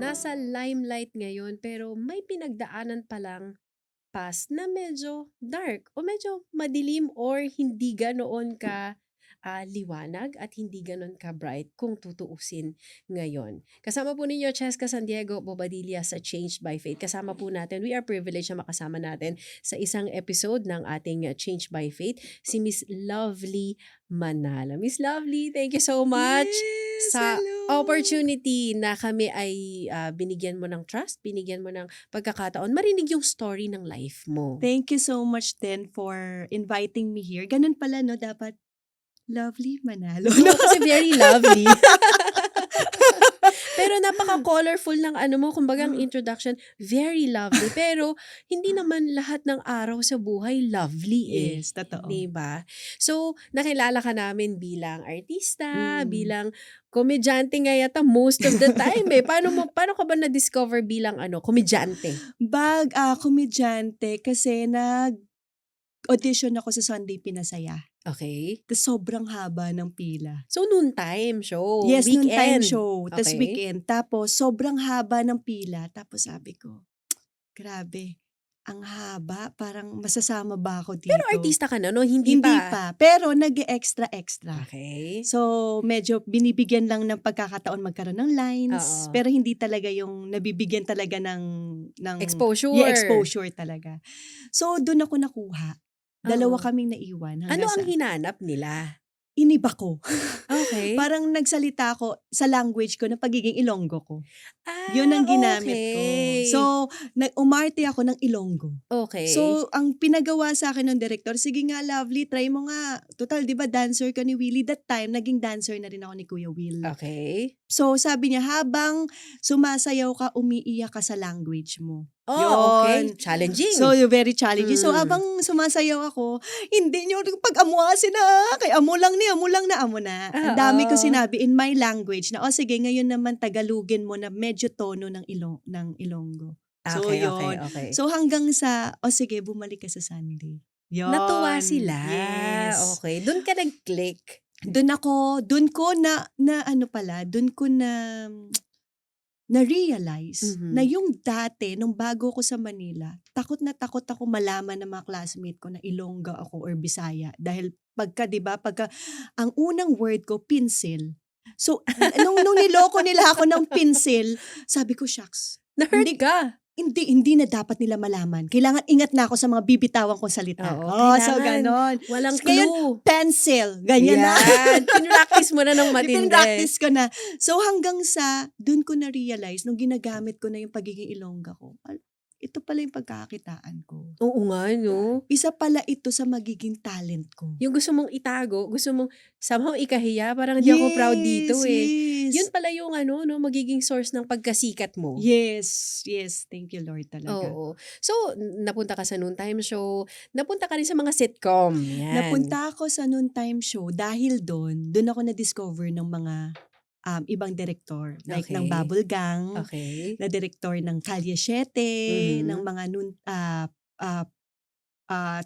Nasa limelight ngayon pero may pinagdaanan palang past na medyo dark o medyo madilim or hindi ganoon ka liwanag at hindi ganoon ka bright kung tutuusin ngayon. Kasama po ninyo Cheska San Diego Bobadilla sa Changed by Faith. Kasama po natin, we are privileged na makasama natin sa isang episode ng ating Changed by Faith, si Miss Lovely Manala. Miss Lovely, thank you so much Yes, sa hello. opportunity na kami ay binigyan mo ng trust, binigyan mo ng pagkakataon, marinig yung story ng life mo. Thank you so much then for inviting me here. Ganun pala, no? Dapat Lovely Manalo. Oo, kasi very lovely. Pero napaka-colorful ng mo, kumbaga ang introduction, very lovely. Pero hindi naman lahat ng araw sa buhay lovely eh. Yes, totoo. Diba? So, nakilala ka namin bilang artista, Mm. bilang komedyante nga yata most of the time eh. Paano ka ba na-discover bilang komedyante? Komedyante kasi nag-audition ako sa Sunday Pinasaya. Okay. Tapos sobrang haba ng pila. So, noontime show. Yes, weekend. noontime show. Tapos Okay. weekend. Tapos sobrang haba ng pila. Tapos sabi ko, grabe, ang haba. Parang masasama ba ako dito? Pero artista ka na, no? Hindi Hindi pa. pa. Pero nag-extra-extra. Okay. So, medyo binibigyan lang ng pagkakataon magkaroon ng lines. Oo. Pero hindi talaga yung nabibigyan talaga ng Exposure. Yeah, exposure talaga. So, doon ako nakuha. Dalawa Oo. kaming naiwan. Ano ang hinanap nila? Iniba ko. Okay. Parang nagsalita ako sa language ko na pagiging Ilonggo ko. Yun ang ginamit ko. So, umarte ako ng Ilonggo. Okay. So, ang pinagawa sa akin ng director, sige nga Lovely, try mo nga. Total, di ba dancer ka ni Willie? That time, naging dancer na rin ako ni Kuya Will. Okay. So, sabi niya, habang sumasayaw ka, umiiyak ka sa language mo. Oh, okay. Yun. Challenging. So, very challenging. So, Mm. habang sumasayaw ako, hindi niyo pag-amuasin na. Kay amo lang na. Ang dami ko Oo. sinabi in my language na, sige, ngayon naman Tagalogin mo na medyo tono ng Ilonggo. So, Okay. yun. So, hanggang sa, sige, bumalik ka sa Sunday. Yun. Natuwa sila. Yes. Okay. Doon ka nag-click. Doon ko na-realize Mhm. na yung dati, nung bago ko sa Manila, takot na takot ako malaman ng mga classmate ko na Ilongga ako or Bisaya. Dahil pagka ang unang word ko, pencil. So, nung niloko nila ako ng pencil, sabi ko, shucks. Na-hurt Hindi- ka. Hindi na dapat nila malaman. Kailangan ingat na ako sa mga bibitawan kong salita. Oo, So kailangan. ganon. Walang Ngayon, clue. Pencil. Ganyan na. Yan. Pinractice mo na ng matindi. Pinractice ko na. So hanggang sa, dun ko na-realize, nung ginagamit ko na yung pagiging Ilongga ko, ito pala yung pagkakakitaan ko. Oo nga, no? Isa pala ito sa magiging talent ko. Yung gusto mong itago, gusto mong somehow ikahiya, parang hindi ako proud dito eh. Yes. Yun pala yung magiging source ng pagkasikat mo. Yes. Thank you, Lord, talaga. Oo. So, napunta ka sa noontime show, napunta ka rin sa mga sitcom. Yan. Napunta ako sa noontime show dahil doon ako na-discover ng mga ibang director. Like Okay. ng Bubble Gang, Okay. na director ng Kalye 7, Mhm. ng mga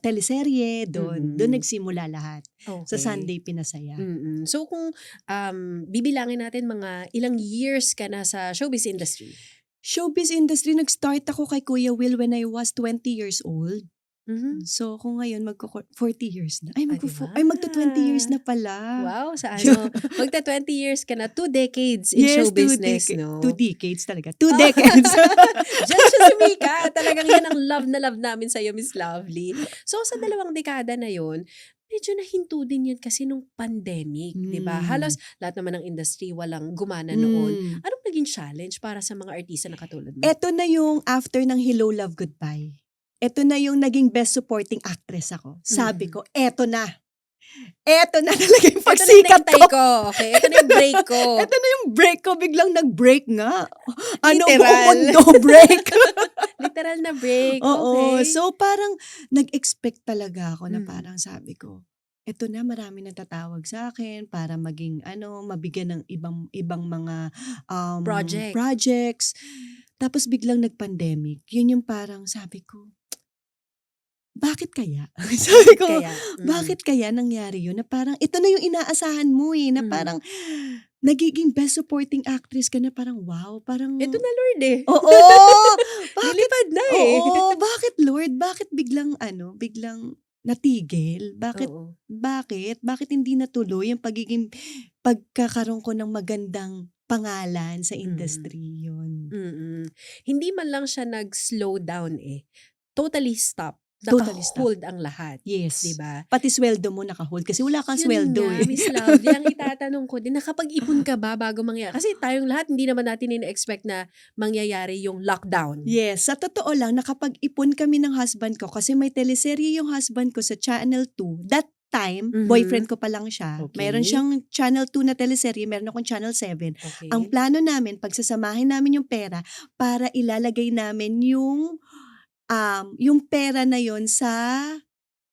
teleserye, doon nagsimula lahat. Okay. Sa Sunday Pinasaya. Mm-mm. So, kung bibilangin natin mga ilang years ka na sa showbiz industry. Showbiz industry, nag-start ako kay Kuya Will when I was 20 years old. Mhm. So, kung ngayon, 40 years na. Diba? Magto 20 years na pala. Wow, sa magta 20 years ka na, 2 decades in Yes, show business, no? 2 decades talaga. 2 decades. Diyan siya sumika. Talagang yan ang love na love namin sa'yo, Miss Lovely. So, sa 2 dekada na yon, medyo nahinto din yan kasi nung pandemic, di ba? Halos lahat naman ng industry walang gumana noon. Anong naging challenge para sa mga artista na katulad mo? Ito na yung after ng Hello, Love, Goodbye. Ito na yung naging best supporting actress ako. Sabi ko, eto na. Eto na talaga yung pagsikat Ito na yung ko. Okay, ito na yung break ko. Ito na yung break ko. Biglang nag-break nga. Literal. Buong mundo break. Literal na break. Oo. Okay. So parang nag-expect talaga ako na Mm. parang sabi ko, eto na, marami nang tatawag sa akin para maging mabigyan ng ibang mga projects. Tapos biglang nag-pandemic. Yun yung parang sabi ko, bakit kaya? Sabi Bakit ko, kaya? bakit kaya nangyari yun? Na parang ito na yung inaasahan mo eh. Na Mhm. parang nagiging best supporting actress ka na parang wow. Eto Parang, na Lord eh. oo, bakit, Nilipad na eh. oo, bakit Lord? Bakit biglang biglang natigil? Bakit, Oo. bakit hindi natuloy ang pagkakaroon ko ng magandang pangalan sa Mm. industry yun. Mm. Hindi man lang siya nag-slow down eh. Totally stop. Totally stop. Naka-hold ang lahat, 'di Yes. ba? Pati sweldo mo naka-hold kasi wala kang Yun sweldo nga, eh. Miss Lovely, ang itatanong ko din, nakapag-ipon ka ba bago mangyari? Kasi tayong lahat hindi naman natin ine-expect na mangyayari yung lockdown. Yes, sa totoo lang nakapag-ipon kami ng husband ko kasi may teleserye yung husband ko sa Channel 2. That time, Mhm. boyfriend ko pa lang siya. Mayroon Okey. siyang Channel 2 na teleserye, meron akong Channel 7. Ang Okey. plano namin, pagsasamahin namin yung pera para ilalagay namin yung pera na yon sa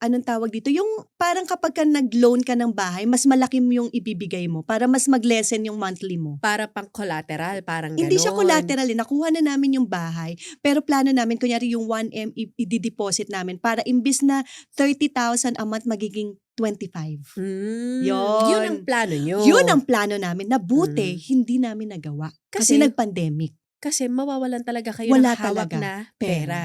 anong tawag dito, yung parang kapagka nag-loan ka ng bahay, mas malaki yung ibibigay mo para mas mag-lessen yung monthly mo. Para pang collateral, parang Hindi siya gano'n. collateral eh, nakuha na namin yung bahay, pero plano namin kunyari yung 1M ide-deposit namin para imbis na 30,000 a month magiging 25. Yun ang Yon. plano Yun niyo. ang plano namin na buti Hmm. hindi namin nagawa kasi Kasi nag-pandemic. kasi mawawalan talaga kayo ng Wala hawak talaga na pera. pera.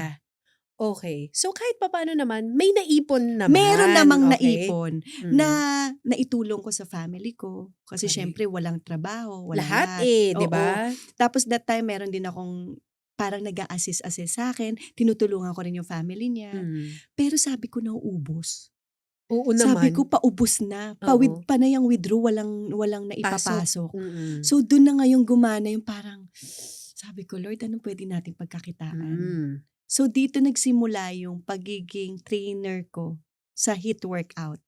Okey. So, kahit papaano naman may naipon Meron naman, namang okey? naipon na Mm, naitulong ko sa family ko kasi correct. siyempre walang trabaho, walang Lahat lahat. eh, 'di Oo. ba? Tapos that time meron din akong parang nag-a-assist sa'kin, tinutulungan ko rin yung family niya. Mm. Pero sabi ko nauubos. Oo Sabi ko naman. paubos na, Oo. panay ang withdraw, walang Pasok. naipapasok. Mm. So dun na ngayon gumana yung parang, sabi ko, Lord, anong pwede nating pagkakitaan? Mm. So dito nagsimula yung pagiging trainer ko sa HIIT workout.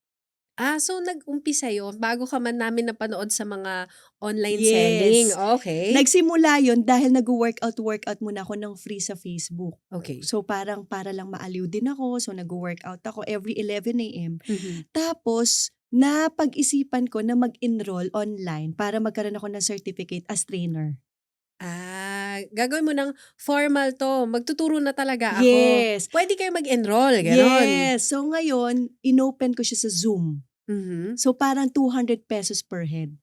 So nag-umpisa yun bago ka man namin napanood sa mga online selling, Yes. okey. Nagsimula yon dahil nag-workout muna ako ng free sa Facebook. Okey. So parang para lang maaliw din ako, so nag-workout ako every 11 AM. Mhm. Tapos napag-isipan ko na mag-enroll online para magkaroon ako ng certificate as trainer. Gagawin mo ng formal 'to, magtuturo na talaga ako. Yes, Puwede kayo mag-enroll, gano'n? yes. So ngayon, inopen ko siya sa Zoom. Mhm. So parang ₱200 per head.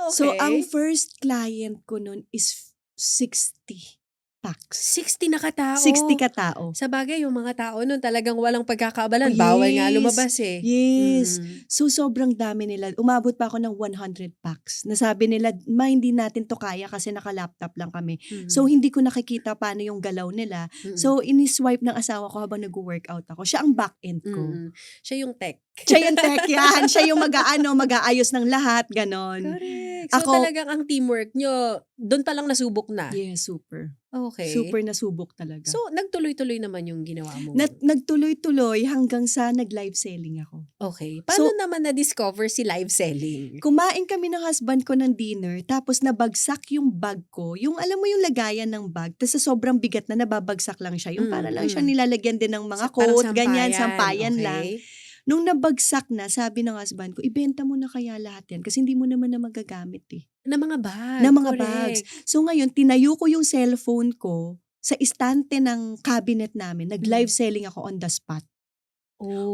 So ang Okey. first client ko nun is 60 pax. 60 na 60 katao. katao. Sabagay yung mga tao nun talagang walang Oh, pagkakaabalan, bawal nga yes. lumabas eh. Yes. Mhm. So, sobrang dami nila. Umabot pa ako ng 100 packs. Nasabi nila, "Ma, hindi natin 'to kaya kasi naka-laptop lang kami." So, Mhm. hindi ko nakikita paano yung galaw nila. Mm. So, ini-swipe ng asawa ko habang nagwo-workout ako. Siya ang back-end ko. Mm. Siya yung tech. Siya yung tech yan. Siya yung mag-aayos ng lahat, ganon. Correct. So Ako, talagang ang teamwork niyo, dun pa lang nasubok na? yes, super. Okey. Super nasubok talaga. So nagtuloy-tuloy naman yung ginawa mong Nagtuloy-tuloy hanggang sa nag-live selling ako. okey. Paano So, naman na-discover si live selling? kumain kami ng husband ko ng dinner, tapos nabagsak yung bag ko. Yung alam mo yung lagayan ng bag, tapos sa sobrang bigat na nababagsak lang siya. Yung para lang siyang Mm. nilalagyan din ng mga Parang coat, ganyan, sampayan, sampayan lang. okey. Nung nabagsak na, sabi ng husband ko, ibenta mo na kaya lahat yan kasi hindi mo naman na magagamit eh. Na mga bag, Na mga bags. correct. So ngayon, tinayo ko yung cellphone ko sa istante ng cabinet namin. Nag-live Hmm. selling ako on the spot.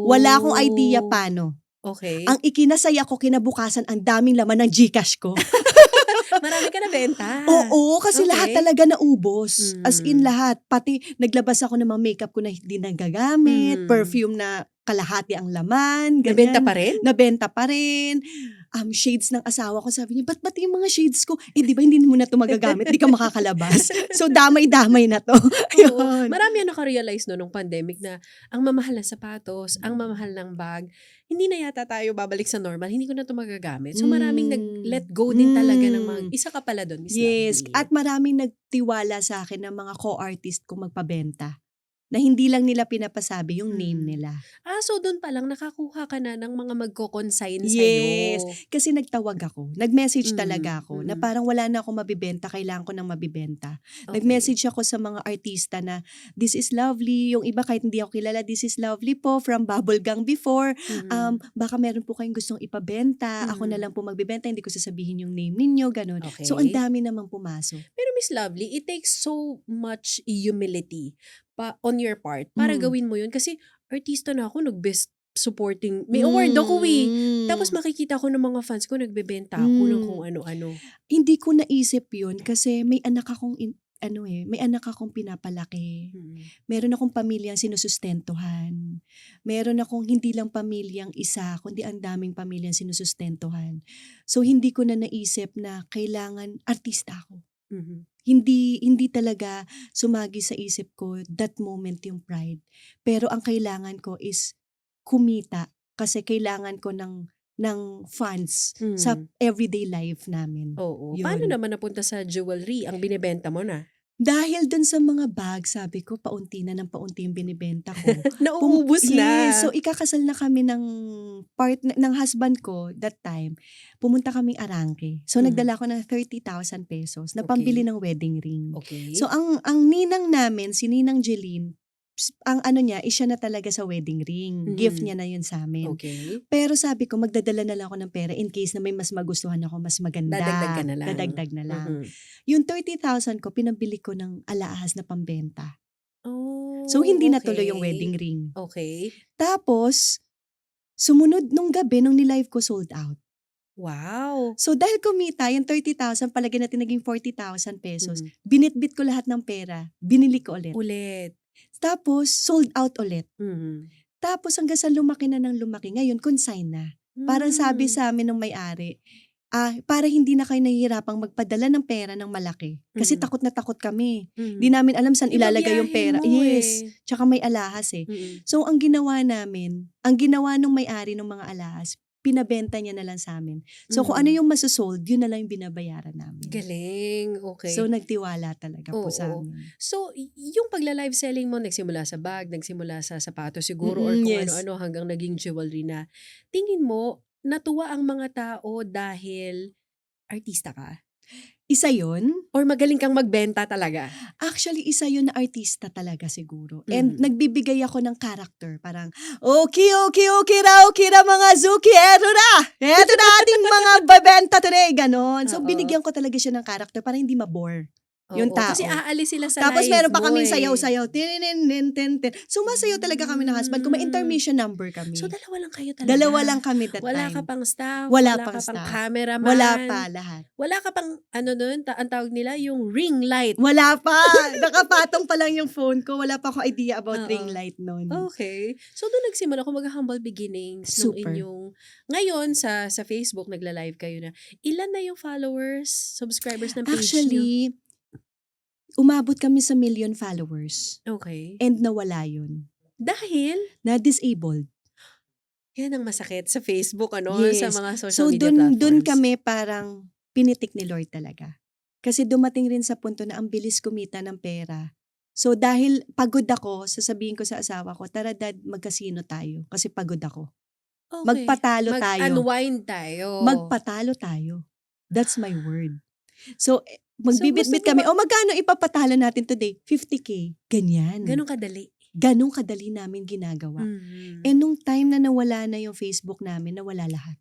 Wala akong idea Oh, paano. Ang okey. ikinasaya ko kinabukasan, ang daming laman ng GCash ko. Marami ka nabenta? Oo, kasi lahat Okey. talaga naubos. As in Mhm. lahat. Pati naglabas ako ng mga makeup ko na hindi nagagamit, Mhm. perfume na kalahati ang laman, Nabenta ganyan. pa rin? Nabenta pa rin. Shades ng asawa ko, sabi niya, ba't yung mga shades ko? Eh, di ba hindi mo na ito magagamit? Di ka makakalabas. So, damay-damay na to. Oo. Yun. Marami ang naka-realize 'no nung pandemic na ang mamahal ng sapatos, ang mamahal ng bag, hindi na yata tayo babalik sa normal, hindi ko na 'to magagamit. So maraming Mm. nag-let go din talaga ng mga Mm. isa ka pala dun, Miss Yes, Lovely. at maraming nagtiwala sa akin ng mga co-artist ko magpabenta, na hindi lang nila pinapasabi yung name Mhm. nila. So dun pa lang nakakuha ka na ng mga magko-consign sa'yo? Yes, kasi nagtawag ako, nag-message Mhm, talaga ako na mm. parang wala na akong mabibenta, kailangan ko ng mabibenta. Okey. Nag-message ako sa mga artista na, "This is Lovely," yung iba kahit hindi ako kilala, "This is Lovely po from Bubblegang before. Mhm, Baka meron po kayong gustong ipabenta, ako na mhm. lang po magbebenta, hindi ko sasabihin yung name ninyo," gano'n. So, ang Okey. dami namang pumasok. Pero Miss Lovely, it takes so much humility on your part para Hmm. gawin mo yun kasi artista na ako, nag-best supporting, may award ako eh. Tapos Mm. makikita ko ng mga fans ko, nagbebenta ako ng Hmm. kung ano-ano. Hindi ko naisip yun kasi may anak akong may anak akong pinapalaki. Mm. Meron akong pamilyang sinusustentuhan. Meron akong hindi lang pamilyang isa, kundi ang daming pamilyang sinusustentuhan. So hindi ko na naisip na kailangan artista ako. Mhm. Hindi talaga sumagi sa isip ko that moment yung pride. Pero ang kailangan ko is kumita kasi kailangan ko ng funds sa Hmm. everyday life namin. Oo. Paano Yun. naman napunta sa jewelry? Ang binebenta mo na? Dahil dun sa mga bag, sabi ko paunti na ng paunti yung binibenta ko. Nauubos Yes, na. so ikakasal na kami ng husband ko that time. Pumunta kaming Arangke. So Mhm. nagdala ko ng 30,000 pesos na pambili Okay. ng wedding ring. Okay. So ang ninang namin, si Ninang Jeline, ang ano niya, is siya na talaga sa wedding ring. Gift Mhm. niya na yun sa amin. Okay. Pero sabi ko, magdadala na lang ako ng pera in case na may mas magustuhan ako, mas maganda. Dadagdag ka na lang. Dadagdag na lang. Mhm. Yung 30,000 ko, pinabili ko ng alahas na pambenta. Oh, So, hindi okay. natuloy yung wedding ring. Okay. Tapos, sumunod nung gabi, nung nilive ko, sold out. Wow. So, dahil kumita, yung 30,000, palagay natin naging 40,000 pesos, Mhm. binitbit ko lahat ng pera, binili ko ulit. Ulit. Tapos, sold out ulit. Mhm. Tapos, hanggang sa lumaki na ng lumaki, ngayon, consign na. Parang sabi Hmm. sa amin ng may-ari, para hindi na kayo nahihirapang magpadala ng pera ng malaki. Kasi Mhm. takot na takot kami. Mhm. Di namin alam saan ilalagay yung Ibabiyahe pera. mo Yes. eh. Tsaka may alahas eh. Mhm. So, ang ginawa nung may-ari ng mga alahas, pinabenta niya na lang sa amin. So, kung ano Mhm. yung masosold, yun na lang yung binabayaran namin. Galing. Okay. So, nagtiwala talaga po sa Oo. amin. So, yung pagla-live selling mo, nagsimula sa bag, nagsimula sa sapatos siguro, or kung Yes. ano-ano hanggang naging jewelry na. Tingin mo, natuwa ang mga tao dahil artista ka? Isa yun. Or magaling kang magbenta talaga? Actually, isa yun na artista talaga siguro. And Mhm. nagbibigay ako ng character. Parang, okay ra mga Zuki, eto na! Eto na ating mga babenta today. Ganon. So, Oo. binigyan ko talaga siya ng character para hindi mabore yung Oo. Kasi tao. aalis sila sa Tapos live meron pa mo kaming eh. sayaw-sayaw. Tin-tin-tin-tin-tin. Sumasayaw talaga kami ng husband ko. May intermission number So, kami. dalawa lang kayo talaga? Dalawa lang kami that Wala ka time. pang staff? Wala Wala pang ka pang staff. cameraman? Wala pa lahat. Wala ka pang, ano nun, ang tawag nila, yung ring light? Wala pa. Nakapatong pa lang yung phone ko. Wala pa akong idea about ring Oo. light nun. Okay. So, doon nagsimula, kumbaga humble beginnings nung Super. inyong, ngayon sa Facebook, nagla-live kayo na. Ilan na yung followers, subscribers ng page nyo? Actually, umabot kami sa 1,000,000 followers. Okay. And nawala yun. Dahil, Na-disabled. yan ang masakit sa Facebook, ano, sa Yes. mga social So, media dun platforms. kami parang pinitik ni Lord talaga. Kasi dumating rin sa punto na ang bilis kumita ng pera. So, dahil pagod ako, sasabihin ko sa asawa ko, tara dad, magkasino tayo. Kasi pagod ako. Okay. Magpatalo tayo. Mag-unwind tayo. Magpatalo tayo. That's my word. So, gusto magbibitbit mo kami, ba- magkano ipapatalo natin today? 50K. Ganyan. Ganun kadali. Ganong kadali namin ginagawa. Mhm. And nung time na nawala na yung Facebook namin, nawala lahat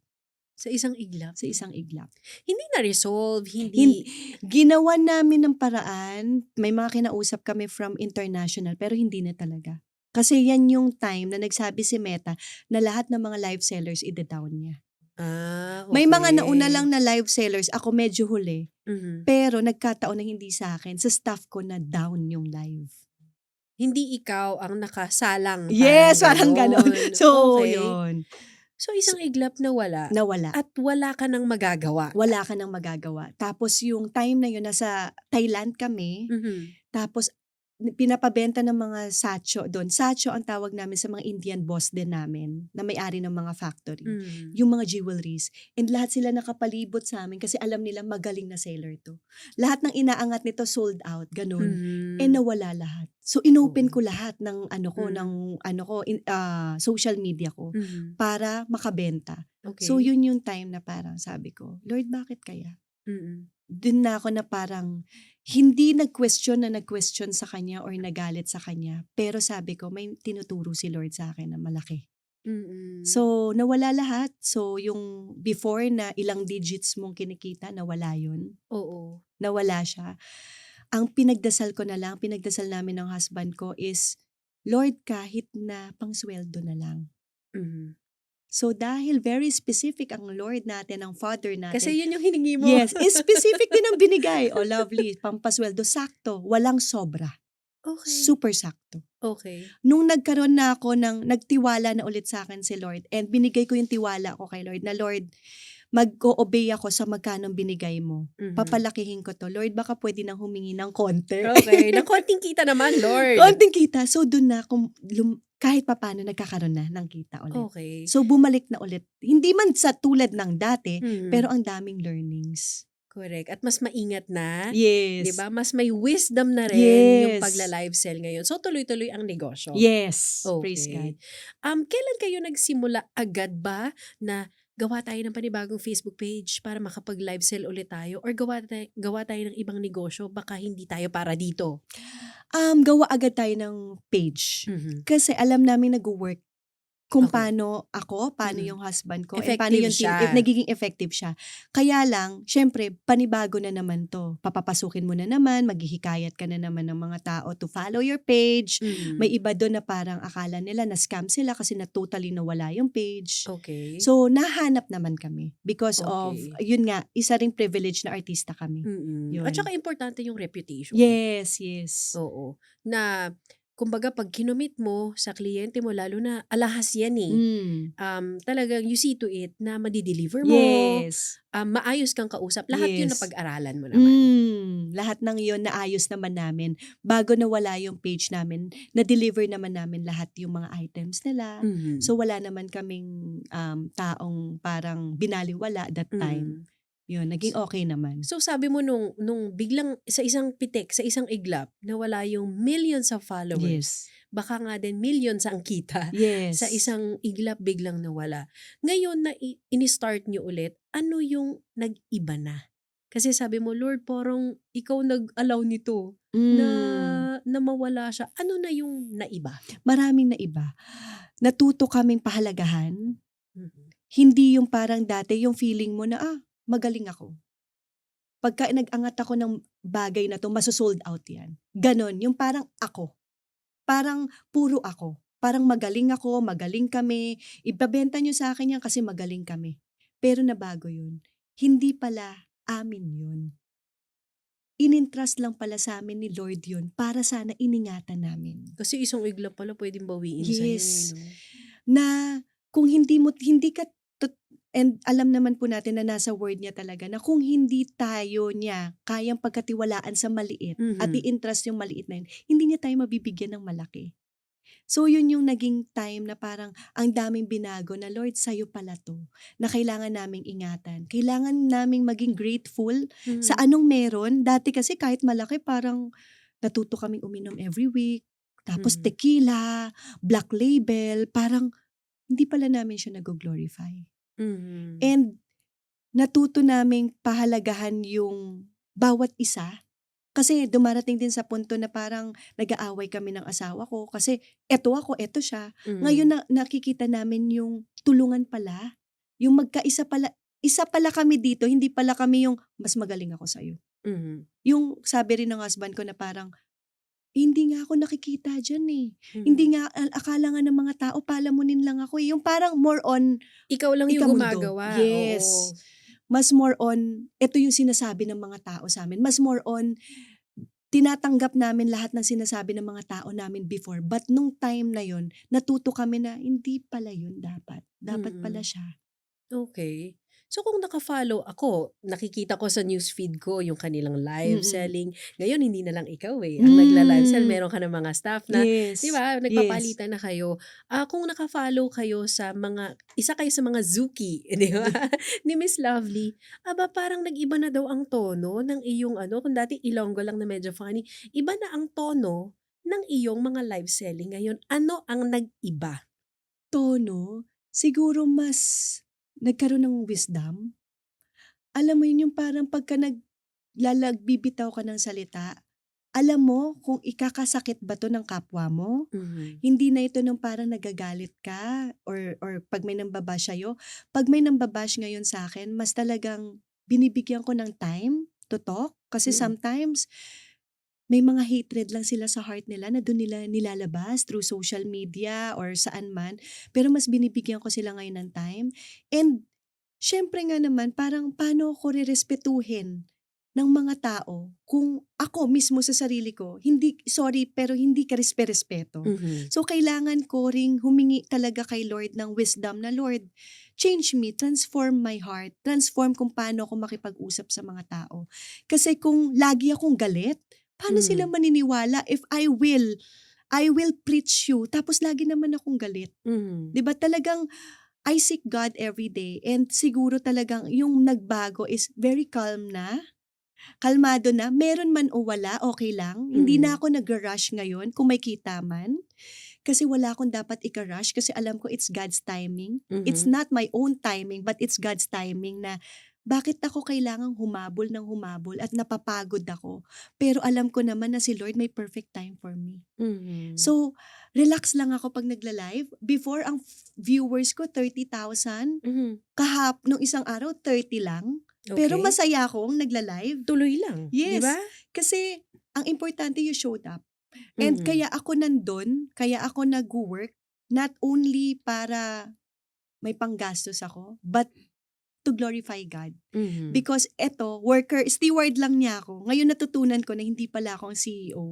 Sa isang iglap. sa isang iglap. Hindi na-resolve, hindi. Ginawa namin ng paraan, may mga kinausap kami from international, pero hindi na talaga. Kasi yan yung time na nagsabi si Meta na lahat ng mga live sellers ida-down niya. Okay. May mga nauna lang na live sellers, ako medyo huli, Mhm. pero nagkataon na hindi sa akin, sa staff ko na down yung live. Hindi ikaw ang nakasalang. Yes, parang ganon. So, Okay. yun. So, isang iglap na wala. Nawala. At wala ka nang magagawa. Wala ka nang magagawa. Tapos yung time na yun, nasa Thailand kami, Mhm. tapos pinapabenta ng mga sacho doon. Sacho ang tawag namin sa mga Indian boss din namin, na may-ari ng mga factory. Mhm. Yung mga jewelries. And lahat sila nakapalibot sa amin kasi alam nila magaling na seller to. Lahat ng inaangat nito sold out, ganun. Mhm. And nawala lahat. So inopen Oo. ko lahat ng social media ko Mhm. para makabenta. Okay. So yun yung time na parang sabi ko, Lord, bakit kaya? Mhm. Dun na ako na parang hindi nag-question sa kanya or nagalit sa kanya. Pero sabi ko, may tinuturo si Lord sa akin na malaki. Mhm. So, nawala lahat. So, yung before na ilang digits mong kinikita, nawala yun. Oo. Nawala siya. Ang pinagdasal ko na lang, pinagdasal namin ng husband ko is Lord, kahit na pangsweldo na lang. Mhm. So dahil very specific ang Lord natin, ang Father Kasi natin, yun yung hiningi mo. yes, specific din ang binigay. O lovely, pampasweldo, sakto, walang sobra. Okey, Super sakto. okey. Nung nagkaroon na ako nagtiwala na ulit sa akin si Lord and binigay ko yung tiwala ko kay Lord na, Lord, mag-o-obey ako sa magkano binigay mo. Mhm. Papalakihin ko 'to. Lord, baka puwede nang humingi ng konti. Okey, ng konting kita naman, Lord. Konting kita. So dun na kahit papaano nagkakaroon na ng kita ulit. Okey. So bumalik na ulit. Hindi man sa tulad ng dati, pero Mhm. ang daming learnings. Correct at mas maingat na, 'di Yes. ba? Mas may wisdom na rin yung Yes. pagla-live sell ngayon. So tuloy-tuloy ang negosyo. Yes. Praise God. Okay. Kailan kayo nagsimula? Agad ba na gawa tayo ng panibagong Facebook page para makapag-live sell ulit tayo or gawa tayo ng ibang negosyo baka hindi tayo para dito? Gawa agad tayo ng page. Mhm. Kasi alam namin nagwo-work kung Okey. paano ako, paano Mm. yung husband ko, and paano Effective yung team, siya. nagiging effective siya. Kaya lang, siyempre, panibago na naman 'to. Papapasukin mo na naman, maghihikayat ka na naman ng mga tao to follow your page. May Mhm. iba dun na parang akala nila na-scam sila kasi totally nawala yung page. Okey. So, nahanap naman kami because of, Okey. yun nga, isa ring privilege na artista kami. At saka Yun. importante yung reputation. Yes, yes. Oo, na kumbaga 'pag kinomit mo sa kliyente mo lalo na alahas 'yan, eh. Hmm. Talagang you see to it na made-deliver mo, Yes. maayos kang kausap, lahat 'yun Yes. napag-aralan mo naman. Lahat ng yon naayos naman namin. Bago nawala yung page namin, na-deliver naman namin lahat yung mga items nila. Mhm, So, wala naman kaming, taong parang binalewala that time. mm. Yun, naging okey naman. So sabi mo nung biglang sa isang pitik, sa isang iglap nawala yung millions of followers, Yes. baka nga din millions ang kita sa Yes. isang iglap biglang nawala. Ngayon na ini-start niyo ulit, ano yung nag-iba na? Kasi sabi mo, "Lord parang ikaw nag-allow nito na Hmm, na mawala siya." Ano na yung naiba? maraming naiba. Natuto kaming pahalagahan, Mhm, hindi yung parang dati yung feeling mo na, magaling ako. Pagka nag-angat ako ng bagay na 'to, maso-sold out 'yan. Gano'n, yung parang ako. Parang puro ako. Parang magaling ako, magaling kami, ibebenta niyo sa akin 'yan kasi magaling kami. Pero nabago 'yun. Hindi pala amin 'yun. In-entrust lang pala sa'min ni Lord 'yun para sana iningatan namin. kasi isang iglap pala puwedeng bawiin sa'yo, eh, Yes. 'no? Na kung hindi ka and alam naman po natin na nasa word niya talaga na kung hindi tayo niya kayang pagkatiwalaan sa maliit at Mhm, i-entrust yung maliit na yun, hindi niya tayo mabibigyan ng malaki. So yun yung naging time na parang ang daming binago na, Lord, sa'yo pala 'to, na kailangan naming ingatan. Kailangan naming maging grateful sa mhm, anong meron. Dati kasi kahit malaki parang natuto kaming uminom every week, tapos mhm, tequila, Black Label, parang hindi pala namin siya nago-glorify. mhm, And natuto naming pahalagahan yung bawat isa. Kasi dumarating din sa punto na parang nag-aaway kami ng asawa ko kasi eto ako, eto siya. Ngayon mhm. na nakikita namin yung tulungan pala, yung isa pala kami dito, hindi pala kami yung mas magaling ako sa'yo. Mhm, Yung sabi rin ng husband ko na parang, hindi nga ako nakikita diyan, eh. Hindi mhm. nga akala nga ng mga tao palamunin lang ako, eh. Yung parang more on Ikaw lang yung ikamundo. gumagawa, Yes. oo. Mas more on, eto yung sinasabi ng mga tao sa'min. Mas more on, tinatanggap namin lahat ng sinasabi ng mga tao namin before. But nung time na yun, natuto kami na hindi pala yun dapat. Dapat pala Mm, siya. okey. So kung naka-follow ako, nakikita ko sa newsfeed ko yung kanilang live Mm. selling. Ngayon hindi na lang ikaw, eh, ang nagla-live sell Hmm. meron ka ng mga staff na 'di Yes. ba, Yes. nagpapalitan na kayo. Kung naka-follow kayo sa isa kayo sa mga Zuki, 'di ba, ni Miss Lovely, aba parang nag-iba na daw ang tono ng iyong ano, kung dati Ilonggo lang na medyo funny, iba na ang tono ng iyong mga live selling ngayon. Ano ang nag-iba? Tono, siguro mas nagkaroon ng wisdom. Alam mo yun, yung parang pagka bibitaw ka ng salita, alam mo kung ikakasakit ba 'to ng kapwa mo. Mhm, Hindi na ito ng parang nagagalit ka or 'pag may namba-bash sa'yo. 'Pag may namba-bash ngayon sa'kin, mas talagang binibigyan ko ng time to talk. Kasi mm. sometimes may mga hatred lang sila sa heart nila na dun nila nilalabas through social media or saan man. Pero mas binibigyan ko sila ngayon ng time. And siyempre nga naman, parang paano ko rerespetuhin ng mga tao kung ako mismo sa sarili ko, hindi, sorry, pero hindi ka respeto. Mhm. So, kailangan ko ring humingi talaga kay Lord ng wisdom na, Lord, change me, transform my heart, transform kung paano ako makipag-usap sa mga tao. Kasi kung lagi akong galit, paano sila Mhm. maniniwala if I will preach you, tapos lagi naman akong galit. Mhm. 'Di ba talagang I seek God every day and siguro talagang yung nagbago is very calm na, kalmado na, meron man o wala, okay lang. Hindi na Mhm. ako nag-rush ngayon kung may kita man. Kasi wala akong dapat ika-rush kasi alam ko it's God's timing. It's Mhm. not my own timing but it's God's timing na bakit ako kailangang humabol ng humabol at napapagod ako. Pero alam ko naman na si Lord may perfect time for me. Mhm. So, relax lang ako 'pag nagla-live. Before ang viewers ko 30,000, Mhm. nung isang araw 30 lang. Pero Okey. masaya akong nagla-live. Tuloy lang, 'di ba? Yes, kasi ang importante you showed up. And Mhm. kaya ako nandun, kaya ako nagwo-work, not only para may panggastos ako, but to glorify God. Mhm. Because eto, steward lang niya ako. Ngayon natutunan ko na hindi pala ako ang CEO.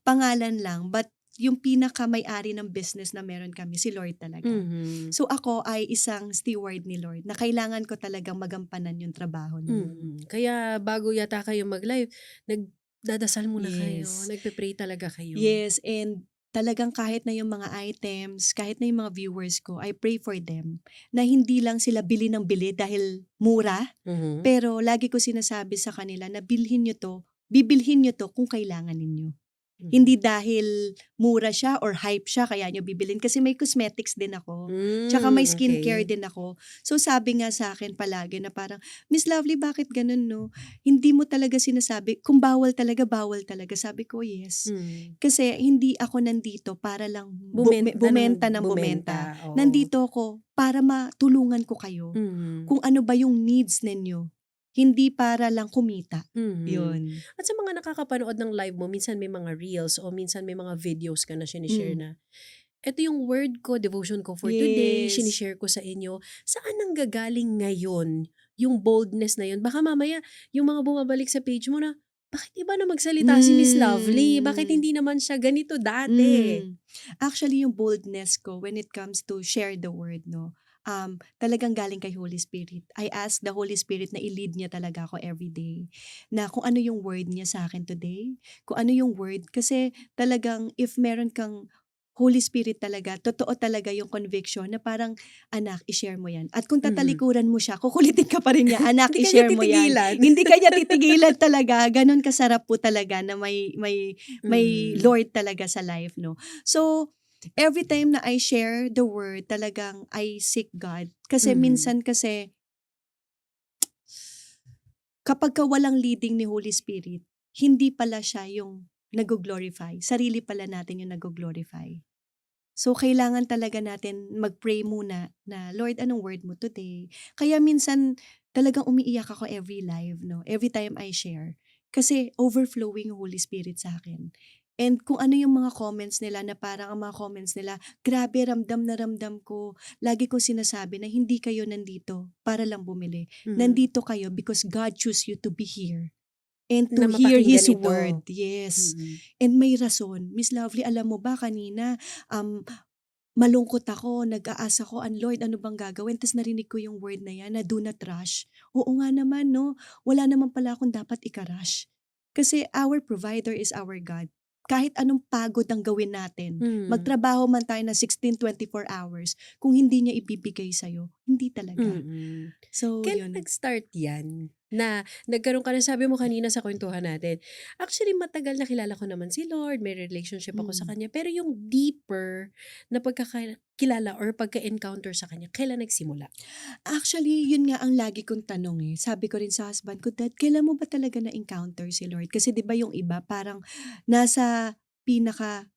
Pangalan lang, but yung pinaka-may-ari ng business na meron kami, si Lord talaga. Mhm. So ako ay isang steward ni Lord na kailangan ko talagang magampanan yung trabaho na yun. Kaya bago yata kayo mag-live, nagdadasal muna kayo, Yes. nagpe-pray talaga kayo? Yes, and talagang kahit na yung mga items, kahit na yung mga viewers ko, I pray for them na hindi lang sila bili ng bili dahil mura, Mhm. pero lagi ko sinasabi sa kanila na bibilhin nyo to kung kailangan ninyo. Mhm. Hindi dahil mura siya or hype siya kaya nyo bibilhin kasi may cosmetics din ako. Tsaka may skincare Okey. din ako. So sabi nga sa akin palagi na parang, Miss Lovely, bakit ganun, no? Hindi mo talaga sinasabi, kung bawal talaga, bawal talaga. Sabi ko, yes. Hmm. Kasi hindi ako nandito para lang Bumenta ng bumenta ng bumenta, bumenta. oo. Nandito ako para matulungan ko kayo Mhm. kung ano ba yung needs ninyo. Hindi para lang kumita. Mhm. Yun. At sa mga nakakapanood ng live mo, minsan may mga reels o minsan may mga videos ka na shine-share Mm. na, "Eto yung word ko, devotion ko for today, Yes. shine-share ko sa inyo." Saan nanggagaling ngayon yung boldness na yun? Baka mamaya yung mga bumabalik sa page mo na, "Bakit iba na magsalita si Miss Lovely? Bakit Hmm. hindi naman siya ganito dati?" Hmm. Actually, yung boldness ko when it comes to share the word, no, talagang galing kay Holy Spirit. I ask the Holy Spirit na i-lead niya talaga ako every day. Na kung ano yung word niya sa akin today, kung ano yung word. Kasi talagang if meron kang Holy Spirit talaga, totoo talaga yung conviction na parang, anak, i-share mo yan. At kung Mhm. tatalikuran mo siya, kukulitin ka pa rin niya, anak, Hindi ka niya i-share mo yan. titigilan. Hindi kanya titigilan talaga. Ganon kasarap po talaga na may Mhm. Lord talaga sa life, no? So, every time na I share the word, talagang I seek God. Kasi Mhm. minsan kasi, kapag ka walang leading ni Holy Spirit, hindi pala siya yung nag-glorify. Sarili pala natin yung nag-glorify. So, kailangan talaga natin mag-pray muna na, Lord, anong word mo today? Kaya minsan, talagang umiiyak ako every live, no? Every time I share. Kasi overflowing yung Holy Spirit sa akin. And kung ano yung mga comments nila na parang ang mga comments nila, grabe, ramdam na ramdam ko. Lagi ko sinasabi na hindi kayo nandito para lang bumili. Mhm. Nandito kayo because God choose you to be here and Na to hear mapakinggan His ito. word. Yes. Mm. And may rason. Miss Lovely, alam mo ba kanina, um, malungkot ako, nag-aas ako, Lord, ano bang gagawin? Tapos narinig ko yung word na yan, na do not rush. Oo nga naman, no? Wala naman pala akong dapat ika-rush. Kasi our provider is our God. Kahit anong pagod ang gawin natin, Mhm. magtrabaho man tayo na 16-24 hours, kung hindi niya ibibigay sa'yo, hindi talaga. Mm. So, Kailan yun. nag-start 'yan, na nagkaroon ka ng sabi mo kanina sa kuwentuhan natin, actually matagal na kilala ko naman si Lord, may relationship ako sa Mm. kanya, pero yung deeper na pagkakilala or pagka-encounter sa kanya, kailan nagsimula? Actually, yun nga ang lagi kong tanong eh. Sabi ko rin sa husband ko, Dad, kailan mo ba talaga na-encounter si Lord? Kasi 'di ba yung iba parang nasa pinaka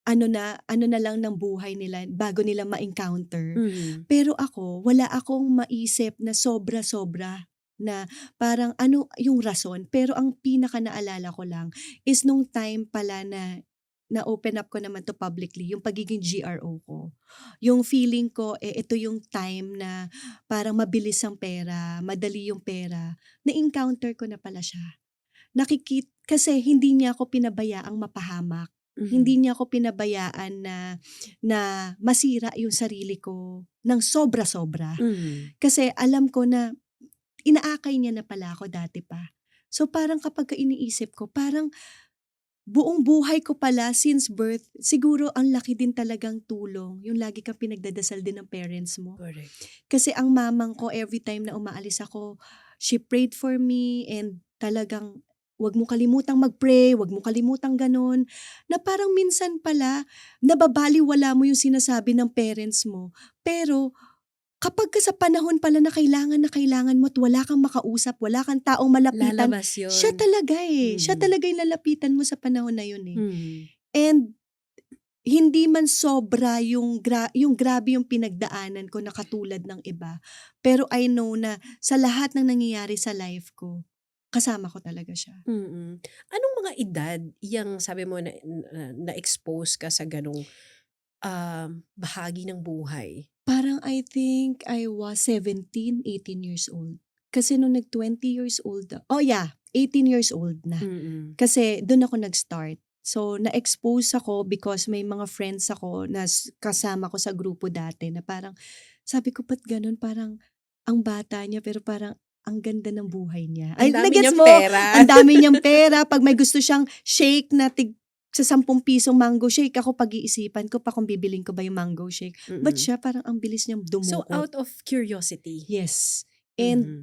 ano na lang ng buhay nila bago nila ma-encounter. Mhm. Pero ako, wala akong maisip na sobra-sobra. na parang ano yung rason. Pero ang pinaka naalala ko lang is nung time pala na na-open up ko naman to publicly, yung pagiging GRO ko. Yung feeling ko, ito yung time na parang mabilis ang pera, madali yung pera. Na-encounter ko na pala siya. Kasi hindi niya ako pinabayaang mapahamak. Mhm. Hindi niya ako pinabayaan na masira yung sarili ko ng sobra-sobra. Mhm. Kasi alam ko na inaakay niya na pala ako dati pa. So parang kapagka iniisip ko, parang buong buhay ko pala since birth, siguro ang laki din talagang tulong yung lagi kang pinagdadasal din ng parents mo. Correct. Kasi ang mamang ko every time na umaalis ako, she prayed for me and talagang wag mo kalimutang mag-pray, wag mo kalimutang gano'n. Na parang minsan pala nababaliwala mo yung sinasabi ng parents mo. Pero kapagka sa panahon pala na kailangan mo at wala kang makausap, wala kang taong malapitan, Lalabas siya 'yun. talaga eh. Siya Mhm. talaga yung lalapitan mo sa panahon na yun eh. Mhm. And hindi man sobra yung grabe yung pinagdaanan ko na katulad ng iba. Pero I know na sa lahat ng nangyayari sa life ko, kasama ko talaga siya. Mm. Anong mga edad yang sabi mo na-expose ka sa gano'ng, bahagi ng buhay? Parang I think I was 17, 18 years old. Kasi nung nag-20 years old, 18 years old na. Mm. Kasi dun ako nag-start. So, na-expose ako because may mga friends ako na kasama ko sa grupo dati na parang, sabi ko, ba't ganun? Parang, ang bata niya pero parang ang ganda ng buhay niya. Ang Ay, dami nagets niyang mo? pera. Ang dami niyang pera. Pag may gusto siyang shake na sa 10 pisong mango shake, ako pag-iisipan ko pa kung bibiling ko ba yung mango shake. Ba't Mm. siya parang ang bilis niyang So, dumukot? out of curiosity. Yes. And Mhm.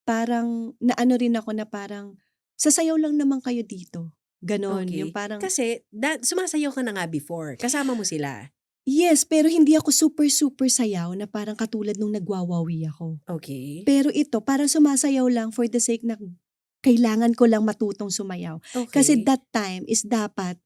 parang naano rin ako na parang, sasayaw lang naman kayo dito. Ganon. Yung Okey. parang, Kasi sumasayaw ka na nga before, kasama mo sila? yes, pero hindi ako super, super sayaw na parang katulad nung nagwawawi ako. Okey. Pero ito, parang sumasayaw lang for the sake na kailangan ko lang matutong sumayaw. Kasi Okey. that time is dapat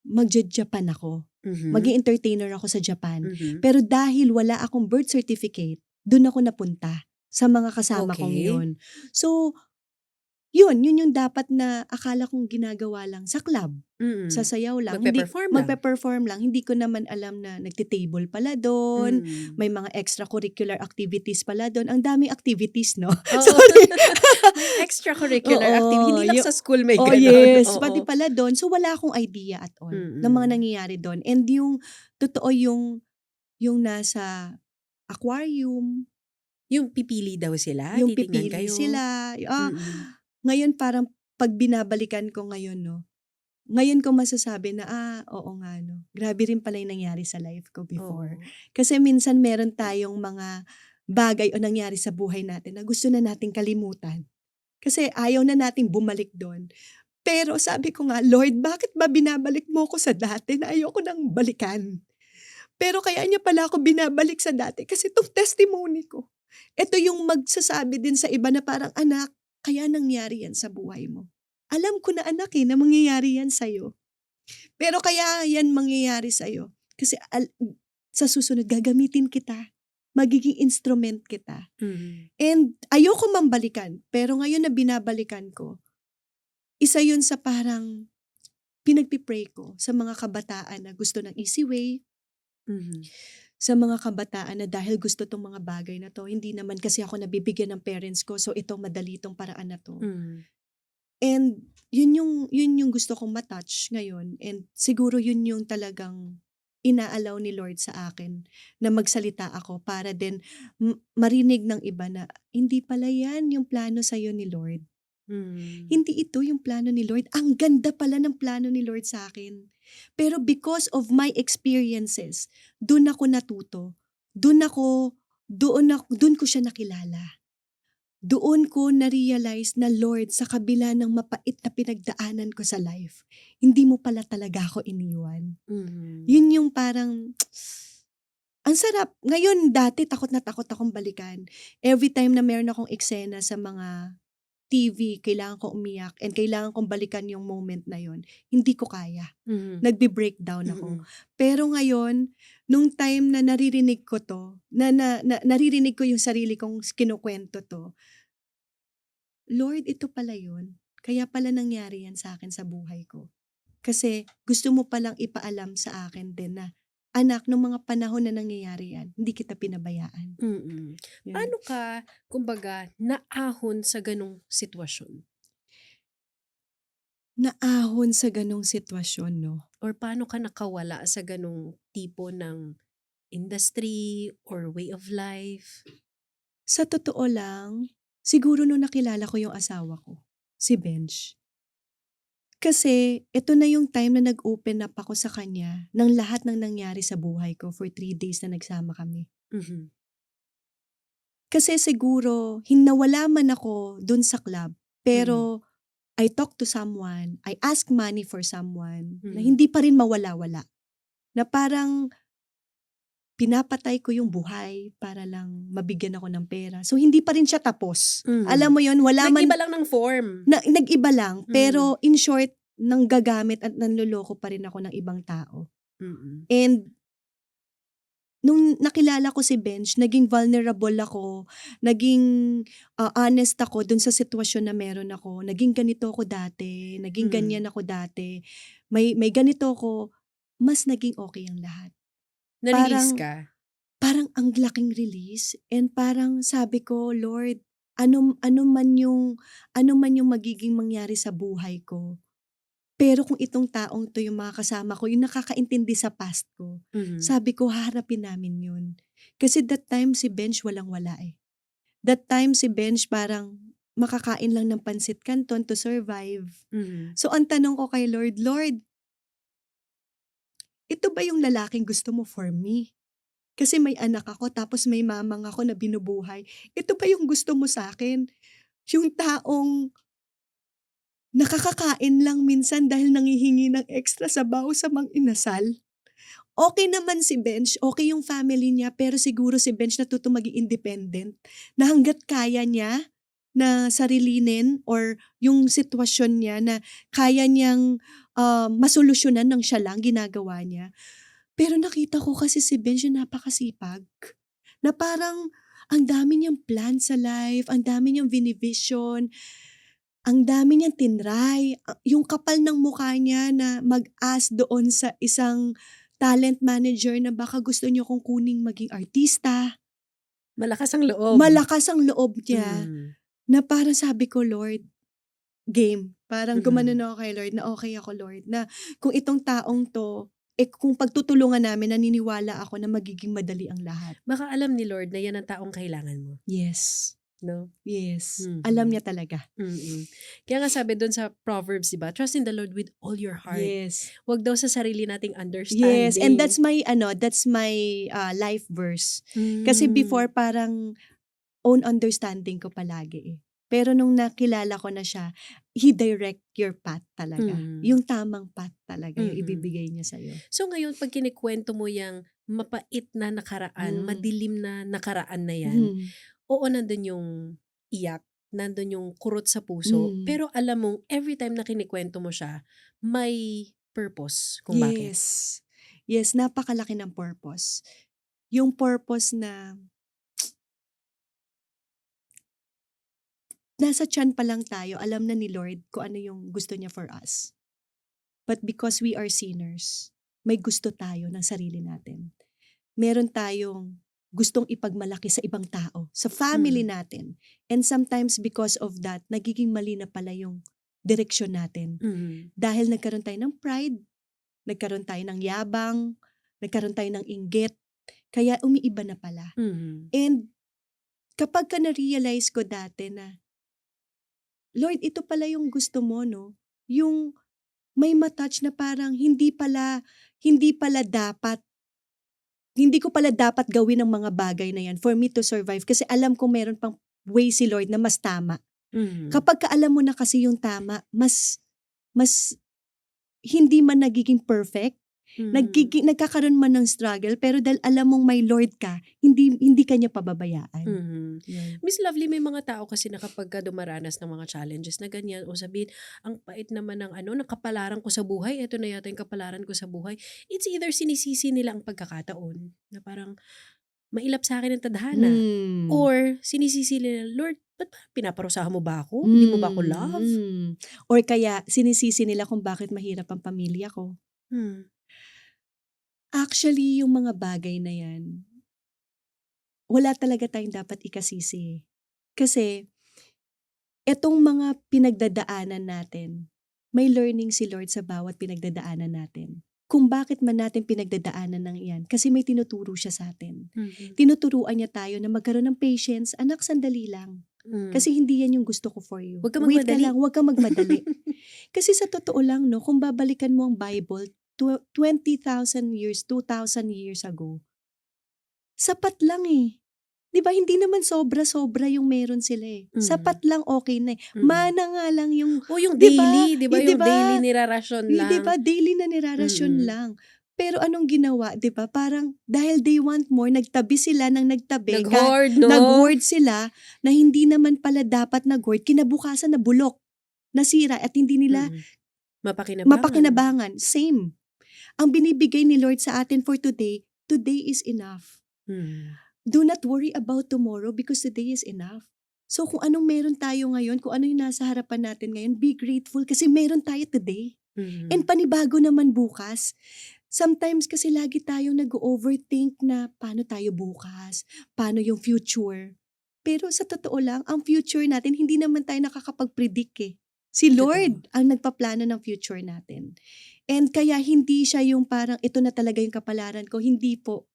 magja-Japan ako. Mhm. Maging entertainer ako sa Japan. Mhm. Pero dahil wala akong birth certificate, dun ako napunta sa mga kasama kong Okey. yun. So, yun yung dapat na akala kong ginagawa lang sa club. Mm. Sasayaw lang, hindi Magpe-perform lang? magpe-perform lang. Hindi ko naman alam na nagte-table pala dun, Mm. may mga extracurricular activities pala dun. Ang daming activities 'no? Oo. Sorry. May extracurricular Oo, hindi lang sa school may oh gano'n, yes, pati oo. pala dun. So wala akong idea at all ng mga Mm. nangyayari dun. And yung totoo yung nasa aquarium, Yung pipili daw sila, yung titingnan pipili kayo? sila, Mm. ngayon parang 'pag binabalikan ko ngayon 'no, ngayon ko masasabi na, oo nga 'no, grabe rin pala yung nangyari sa life ko before. Oo. Kasi minsan meron tayong mga bagay o nangyari sa buhay natin na gusto na nating kalimutan. Kasi ayaw na nating bumalik dun. Pero sabi ko nga, "Lord, bakit ba binabalik mo ko sa dati na ayoko nang balikan?" Pero kaya niya pala ako binabalik sa dati kasi 'tong testimony ko. Ito yung magsasabi din sa iba na parang, "Anak, kaya nangyari yan sa buhay mo. Alam ko na anak na mangyayari yan sa'yo. Pero kaya yan mangyayari sa'yo kasi sa susunod gagamitin kita. Magiging instrument kita." Mhm. And ayoko mang balikan, pero ngayon na binabalikan ko, isa yun sa parang pinagpi-pray ko sa mga kabataan na gusto ng easy way, Mhm. sa mga kabataan na dahil gusto 'tong mga bagay na 'to, hindi naman kasi ako nabibigyan ng parents ko, so ito madali 'tong paraan na 'to. Mhm. And yun yung gusto kong ma-touch ngayon, and siguro yun yung talagang inaalaw ni Lord sa akin na magsalita ako para din marinig ng iba na hindi pala yan yung plano sa'yo ni Lord. Mhm. Hindi ito yung plano ni Lord. Ang ganda pala ng plano ni Lord sa akin. Pero because of my experiences, dun ako natuto. Dun ko siya nakilala. Doon ko na-realize na Lord, sa kabila ng mapait na pinagdaanan ko sa life, hindi mo pala talaga ako iniwan. Mhm. Yun yung parang, ang sarap. Ngayon, dati takot na takot akong balikan. Every time na meron akong eksena sa mga TV, kailangan ko umiyak and kailangan kong balikan yung moment na yun. Hindi ko kaya. Mhm. Nagbe-breakdown ako. Mm. Pero ngayon, nung time na naririnig ko to, naririnig ko yung sarili kong kinukwento to, Lord, ito pala yun. Kaya pala nangyari yan sa akin sa buhay ko. Kasi gusto mo palang ipaalam sa akin din na, anak, nung mga panahon na nangyayari yan, hindi kita pinabayaan. Mm. Yun. Paano ka, kumbaga, naahon sa ganong sitwasyon? Naahon sa ganong sitwasyon, no? Or paano ka nakawala sa ganong tipo ng industry or way of life? Sa totoo lang, siguro nung nakilala ko yung asawa ko, si Benj. Kasi ito na yung time na nag-open up ako sa kanya ng lahat ng nangyari sa buhay ko for 3 days na nagsama kami. Mhm. Kasi siguro, nawala man ako dun sa club, Mm. pero I talk to someone, I ask money for someone, na Mm. hindi pa rin mawala-wala. Na parang pinapatay ko yung buhay para lang mabigyan ako ng pera. So hindi pa rin siya tapos. Alam Mhm. mo yun, wala man, Nag-iba lang ng form. nag-iba lang, Mm. pero in short, nanggagamit at nanloloko pa rin ako ng ibang tao. Mm. And nung nakilala ko si Benj, naging vulnerable ako, naging honest ako dun sa sitwasyon na meron ako. Naging ganito ako dati, naging Mm. ganyan ako dati. May ganito ako, mas naging okay ang lahat. Na-release Parang ka? parang ang laking release and parang sabi ko, Lord, ano man yung magiging mangyari sa buhay ko. Pero kung itong taong 'to yung mga kasama ko, yung nakakaintindi sa past ko, Mhm. sabi ko haharapin namin yun. Kasi that time si Benj walang-wala eh. That time si Benj parang makakain lang ng pansit canton to survive. Mhm. So ang tanong ko kay Lord, Lord, ito ba yung lalaking gusto mo for me? Kasi may anak ako tapos may mamang ako na binubuhay. Ito ba yung gusto mo sa akin? Yung taong nakakakain lang minsan dahil nanghihingi ng extra sabaw sa mang-inasal? Okay naman si Benj, okay yung family niya, pero siguro si Benj natutong maging independent, na hangga't kaya niya na sarilinin or yung sitwasyon niya na kaya niyang, masolusyunan ng siya lang, ginagawa niya. Pero nakita ko kasi si Benj na napakasipag, na parang ang dami niyang plan sa life, ang dami niyang vini-vision, ang dami niyang tinry, yung kapal ng mukha niya na mag-ask doon sa isang talent manager na baka gusto niyo kong kuning maging artista. Malakas ang loob. Malakas ang loob niya Mm. na parang sabi ko, "Lord, game." Parang Mhm. gumanon ako kay Lord na, "Okey ako Lord, na kung itong taong 'to, kung pagtutulungan namin naniniwala ako na magiging madali ang lahat." Baka alam ni Lord na 'yan ang taong kailangan mo, Yes, 'no? yes. Alam Mhm. niya talaga. Mm. Kaya nga sabi dun sa Proverbs, 'di ba, "Trust in the Lord with all your heart." Yes. 'Wag daw sa sarili nating Yes, and understanding. that's my life verse. Kasi Hmm. before parang own understanding ko palagi eh. Pero nung nakilala ko na siya, he direct your path talaga. Mhm. Yung tamang path talaga yung Mhm. ibibigay niya sa'yo. So ngayon 'pag kinukuwento mo yang mapait na nakaraan, Hmm. madilim na nakaraan na 'yan, Mhm. oo, nandun yung iyak, nandun yung kurot sa puso, Hmm. pero alam mong everytime na kinukuwento mo siya, may purpose kung bakit. Yes. Yes, napakalaki ng purpose. Yung purpose na nasa tiyan pa lang tayo, alam na ni Lord kung ano yung gusto niya for us. But because we are sinners, may gusto tayo ng sarili natin. Meron tayong gustong ipagmalaki sa ibang tao, sa family Mhm. natin. And sometimes because of that, nagiging mali na pala yung direksyon natin. Mhm. Dahil nagkaroon tayo ng pride, nagkaroon tayo ng yabang, nagkaroon tayo ng inggit, kaya umiiba na pala. Mhm. And kapag ka na-realize ko dati na, Lord, ito pala yung gusto mo, no? Yung may matouch na parang hindi pala ko pala dapat gawin ang mga bagay na yan for me to survive kasi alam ko meron pang way si Lord na mas tama. Mhm. Kapag ka alam mo na kasi yung tama, mas hindi man nagiging perfect, Mhm. nagkakaroon man ng struggle, pero dahil alam mong may Lord ka, hindi ka niya pababayaan. Mhm. Yun. Miss Lovely, may mga tao kasi na kapagka dumaranas ng mga challenges na ganyan o sabihin, ang pait naman ng ano, ng kapalaran ko sa buhay, eto na yata yung kapalaran ko sa buhay. It's either sinisisi nila ang pagkakataon na parang mailap sa'kin ang tadhana. Hmm. Or sinisisi nila, "Lord, ba't ba pinaparusahan mo ba ako? Hindi mo ba ako love?" Or kaya sinisisi nila kung bakit mahirap ang pamilya ko. Hmm. Actually, yung mga bagay na yan, wala talaga tayong dapat ikasisi. Kasi etong mga pinagdadaanan natin, may learning si Lord sa bawat pinagdadaanan natin. Kung bakit man natin pinagdadaanan ng iyan, kasi may tinuturo siya sa atin. Mhm. Tinuturuan niya tayo na magkaroon ng patience, anak, sandali lang. Hmm. Kasi hindi yan yung gusto ko for you. Huwag kang Wait ka magmadali. lang, huwag kang magmadali. Kasi sa totoo lang, no, kung babalikan mo ang Bible, 20,000 years, 2,000 years ago, sapat lang eh. 'Di ba hindi naman sobra-sobra yung meron sila eh. Mhm. Sapat lang, okey na eh. Mm. Mana nga lang yung O yung 'di ba? daily, 'di ba, 'Di yung daily ba? nirarasyon 'Di lang. ba daily na nirarasyon Mm. lang. Pero anong ginawa, 'di ba? Parang dahil they want more, nagtabi sila ng nagtabi, Nag-hoard 'no? nag-hoard sila na hindi naman pala dapat nag-hoard, kinabukasan nabulok, nasira at hindi nila Mm. Mapakinabangan. mapakinabangan. Same. Ang binibigay ni Lord sa atin for today, today is enough. Mm. Do not worry about tomorrow because today is enough. So kung anong meron tayo ngayon, kung ano yung nasa harapan natin ngayon, be grateful kasi meron tayo today. And Mm. panibago naman bukas. Sometimes kasi lagi tayong nag-overthink na paano tayo bukas, paano yung future. Pero sa totoo lang, ang future natin, hindi naman tayo nakakapag-predict eh. Si Totoo. Lord ang nagpaplano ng future natin. And kaya hindi siya yung parang ito na talaga yung kapalaran ko. Hindi po.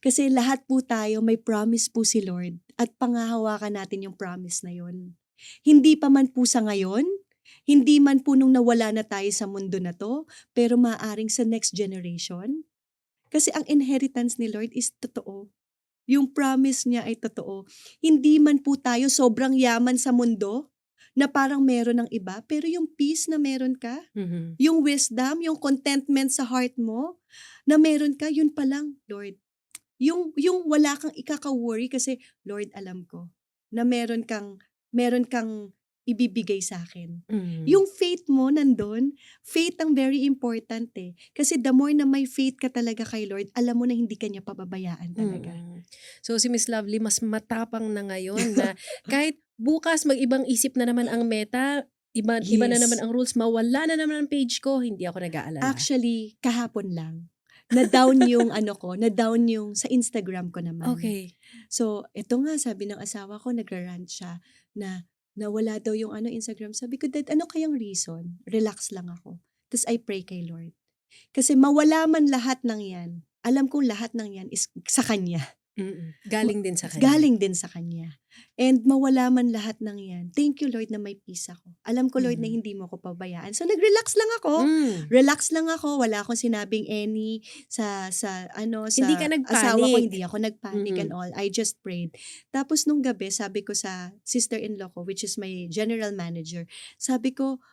Kasi lahat po tayo may promise po si Lord at panghahawakan natin yung promise na yun. Hindi pa man po sa ngayon, hindi man po nung nawala na tayo sa mundo na to, pero maaaring sa next generation. Kasi ang inheritance ni Lord is totoo. Yung promise niya ay totoo. Hindi man po tayo sobrang yaman sa mundo na parang meron ng iba, pero yung peace na meron ka, Mhm. yung wisdom, yung contentment sa heart mo, na meron ka, yun pa lang, Lord. Yung wala kang ikaka-worry kasi, Lord, alam ko na meron kang ibibigay sa akin. Mhm. Yung faith mo nandun, faith ang very important eh. Kasi the more na may faith ka talaga kay Lord, alam mo na hindi ka niya pababayaan talaga. Mm. So si Miss Lovely mas matapang na ngayon na kahit bukas mag-ibang isip na naman ang Meta, iba na naman Yes. ang rules, mawala na naman ang page ko, hindi ako nag-aalala. Actually, kahapon lang. Na-down yung ano ko, na-down yung sa Instagram ko naman. Okay. So, eto nga sabi ng asawa ko, nagra-rant siya na nawala daw yung ano Instagram. Sabi ko, Dad, ano kayang reason? Relax lang ako. Tapos I pray kay Lord. Kasi mawala man lahat ng yan, alam kong lahat ng yan is sa Kanya. Ma- Galing din sa kanya. Galing din sa Kanya. And mawala man lahat ng yan, thank you Lord na may peace ako. Alam ko Lord na Mhm. hindi mo ako pabayaan. So nag-relax lang ako. Hmm. Relax lang ako, wala akong sinabing any Hindi ka sa asawa ko, nag-panic. hindi ako nag-panic and Mm. all. I just prayed. Tapos nung gabi, sabi ko sa sister-in-law ko, which is my general manager, sabi ko,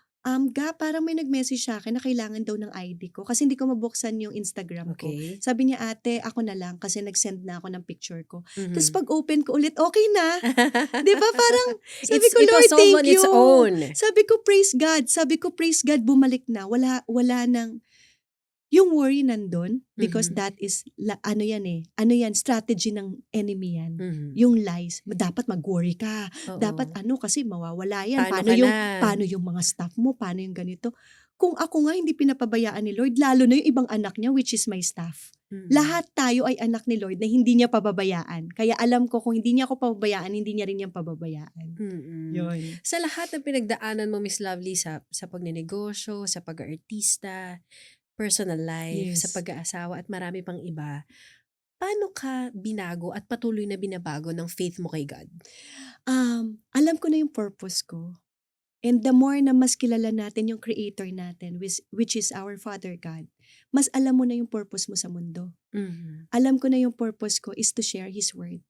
parang may nag-message sa akin na kailangan daw ng ID ko kasi hindi ko mabuksan yung Instagram ko. Okay. Sabi niya, ate, ako na lang kasi nag-send na ako ng picture ko. Tapos Mhm. pag open ko ulit, okay na. 'Di ba parang sabi ko, It was Lord, solved thank on its you. own. Sabi ko, praise God. Sabi ko, praise God, bumalik na. Wala nang, yung worry nandun because Mhm. that is, ano yan, strategy ng enemy yan. Mhm. Yung lies, dapat mag-worry ka. Dapat Oo. kasi mawawala yan. Paano ka na? Paano yung mga staff mo? Paano yung ganito? Kung ako nga hindi pinapabayaan ni Lord, lalo na yung ibang anak niya, which is my staff. Mm. Lahat tayo ay anak ni Lord na hindi niya pababayaan. Kaya alam ko kung hindi niya ako pababayaan, hindi niya rin yan pababayaan. Mm. Yun. Sa lahat ng pinagdaanan mo, Miss Lovely, sa pagnenegosyo, sa pag-aartista, personal life, sa Yes. pag-aasawa at marami pang iba, paano ka binago at patuloy na binabago ng faith mo kay God? Alam ko na yung purpose ko. And the more na mas kilala natin yung creator natin, which is our Father God, mas alam mo na yung purpose mo sa mundo. Mhm. Alam ko na yung purpose ko is to share His Word.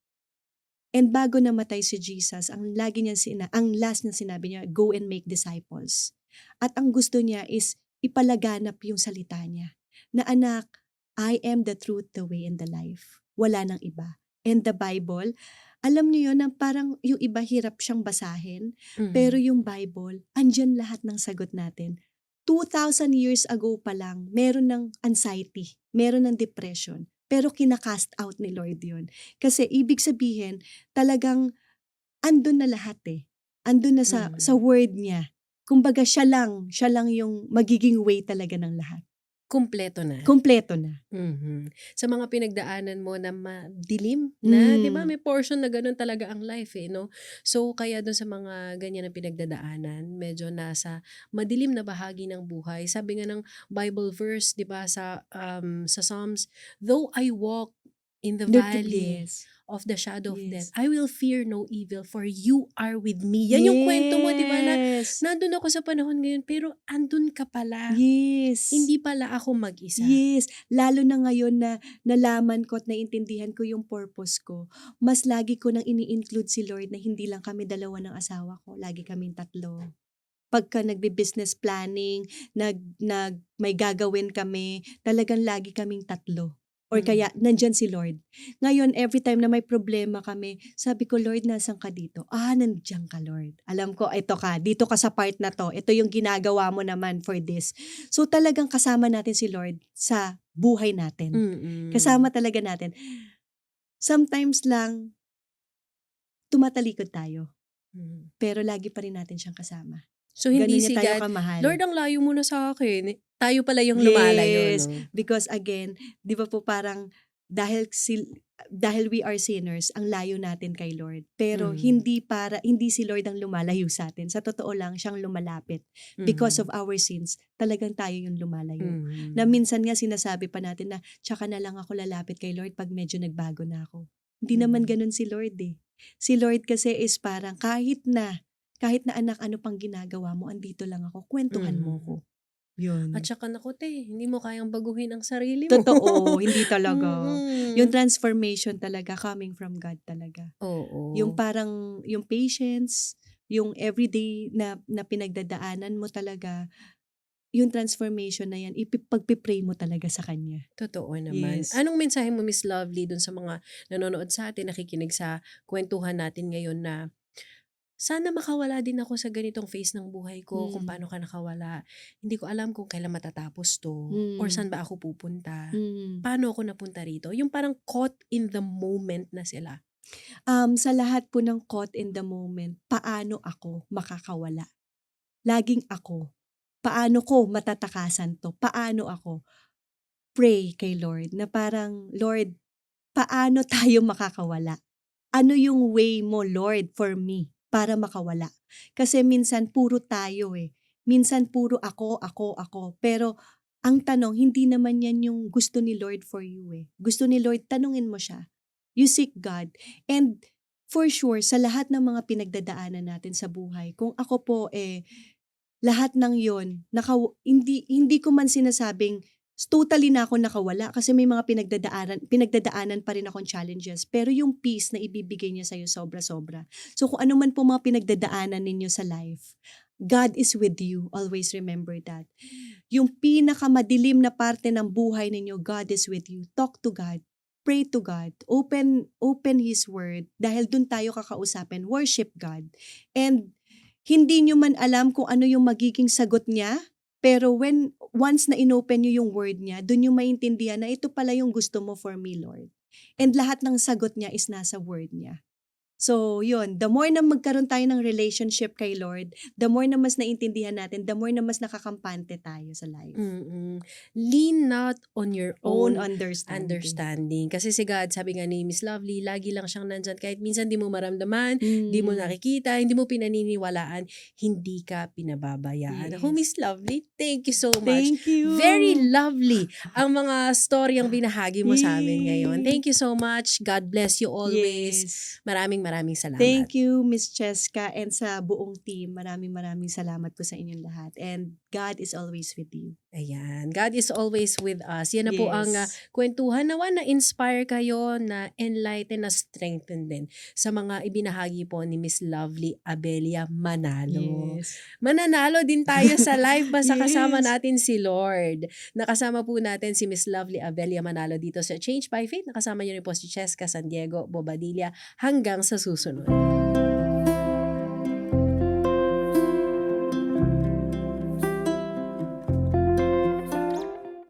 And bago namatay si Jesus, ang last na sinabi niya, go and make disciples. At ang gusto niya is ipalaganap yung salita niya. Na anak, I am the truth, the way, and the life. Wala nang iba. And the Bible, alam niyo yun na parang yung iba hirap siyang basahin, pero Mhm. yung Bible, andyan lahat ng sagot natin. 2,000 years ago pa lang, meron ng anxiety, meron ng depression, pero kinakast out ni Lord yun. Kasi ibig sabihin, talagang andun na lahat eh. Andun na sa Mhm. word niya. Kumbaga siya lang yung magiging way talaga ng lahat. Kumpleto na. Kumpleto na. Mhm. Sa mga pinagdaanan mo na madilim na, 'di ba Mm. may portion na gano'n talaga ang life, eh, 'no? So, kaya do'n sa mga ganyan na pinagdadaanan, medyo nasa madilim na bahagi ng buhay. Sabi nga ng Bible verse, 'di ba, sa Psalms, "Though I walk in the Not to valley bless. of the shadow of death, Yes. I will fear no evil, for you are with me." Yan yung kwento mo, 'di ba, na Yes. nandun ako sa panahon ngayon, pero andun ka pala. Yes. Hindi pala ako mag-isa. Yes, lalo na ngayon na nalaman ko at naintindihan ko yung purpose ko, mas lagi ko nang ini-include si Lord na hindi lang kami dalawa ng asawa ko, lagi kaming tatlo. Pagka nagbe-business planning, may gagawin kami, talagang lagi kaming tatlo. Or Mm. kaya nandiyan si Lord. Ngayon, every time na may problema kami, sabi ko, Lord, nasan ka dito? Nandiyan ka, Lord. Alam ko, ito ka, dito ka sa part na to. Ito yung ginagawa mo naman for this. So talagang kasama natin si Lord sa buhay natin. Mm. Kasama talaga natin. Sometimes lang, tumatalikod tayo, Mhm. pero lagi pa rin natin siyang kasama. So, hindi Gano'n niya si tayo God, kamahal. "Lord, ang layo mo na sa'kin." Tayo pala yung lumalayo, Yes, 'no? because again, 'di ba po parang dahil dahil we are sinners, ang layo natin kay Lord. Pero Mhm. hindi si Lord ang lumalayo sa atin. Sa totoo lang, siyang lumalapit. Because of Mhm. our sins, talagang tayo yung lumalayo. Na Mhm. minsan nga sinasabi pa natin na, "Tsaka na lang ako lalapit kay Lord pag medyo nagbago na ako." Hindi naman Mhm. gano'n si Lord eh. Si Lord kasi is parang kahit na anak, ano pang ginagawa mo, andito lang ako, kwentuhan mo ko. Mhm. At Yun. saka naku te, hindi mo kayang baguhin ang sarili mo. Totoo, hindi talaga. Yung Mm. transformation talaga coming from God talaga. Yung Oo. parang yung patience, yung everyday na pinagdadaanan mo talaga, yung transformation na yan, pagpi-pray mo talaga sa Kanya. Totoo naman. Yes. Anong mensahe mo, Miss Lovely, dun sa mga nanonood sa'tin, nakikinig sa kuwentuhan natin ngayon na sana makawala din ako sa ganitong phase ng buhay ko, kung Hmm. paano ka nakawala. Hindi ko alam kung kailan matatapos 'to or Hmm. saan ba ako pupunta. Hmm. Paano ako napunta rito? Yung parang caught in the moment na sila. Sa lahat po ng caught in the moment, paano ako makakawala? Laging ako. Paano ko matatakasan 'to? Paano ako? Pray kay Lord na parang, "Lord, paano tayo makakawala? Ano yung way mo, Lord, for me para makawala?" Kasi minsan puro tayo eh. Minsan puro ako, ako, ako. Pero ang tanong, hindi naman yan yung gusto ni Lord for you eh. Gusto ni Lord, tanungin mo siya. You seek God. And for sure, sa lahat ng mga pinagdadaanan natin sa buhay, kung ako po lahat ng yon hindi ko man sinasabing totally na ako nakawala kasi may mga pinagdadaanan pa rin akong challenges, pero yung peace na ibibigay niya sa'yo sobra-sobra. So kung ano man po mga pinagdadaanan ninyo sa life, God is with you, always remember that. Yung pinakamadilim na parte ng buhay ninyo, God is with you. Talk to God. Pray to God. Open His Word. Dahil dun tayo kakausapin. Worship God. And hindi nyo man alam kung ano yung magiging sagot niya, pero once na inopen nyo yung word niya, dun yung maintindihan na ito pala yung gusto mo for me, Lord. And lahat ng sagot niya is nasa word niya. So, yun. The more na magkaroon tayo ng relationship kay Lord, the more na mas naintindihan natin, the more na mas nakakampante tayo sa life. Mm. Lean not on your Own own understanding. understanding. Kasi si God, sabi nga ni Miss Lovely, lagi lang siyang nandyan. Kahit minsan di mo maramdaman, di mo Mm. nakikita, hindi mo pinaniniwalaan, hindi ka pinababayaan. Ako, Yes. Miss Lovely, thank you so much. Thank you. Very lovely ang mga story ang binahagi mo sa amin ngayon. Yay. Thank you so much. God bless you always. Yes. Maraming salamat. Thank you, Miss Cheska, and sa buong team. Maraming salamat po sa inyong lahat. And God is always with you. Ayan. God is always with us. Yan na po ang Yes. kwentuhan. Nawa na-inspire kayo, na-enlighten, na-strengthen din sa mga ibinahagi po ni Miss Lovely Abelia Manalo. Yes. Mananalo din tayo sa live basta kasama Yes. natin si Lord. Nakasama po natin si Miss Lovely Abelia Manalo dito sa Change by Faith. Nakasama niyo rin po si Cheska San Diego Bobadilla. Hanggang sa susunod.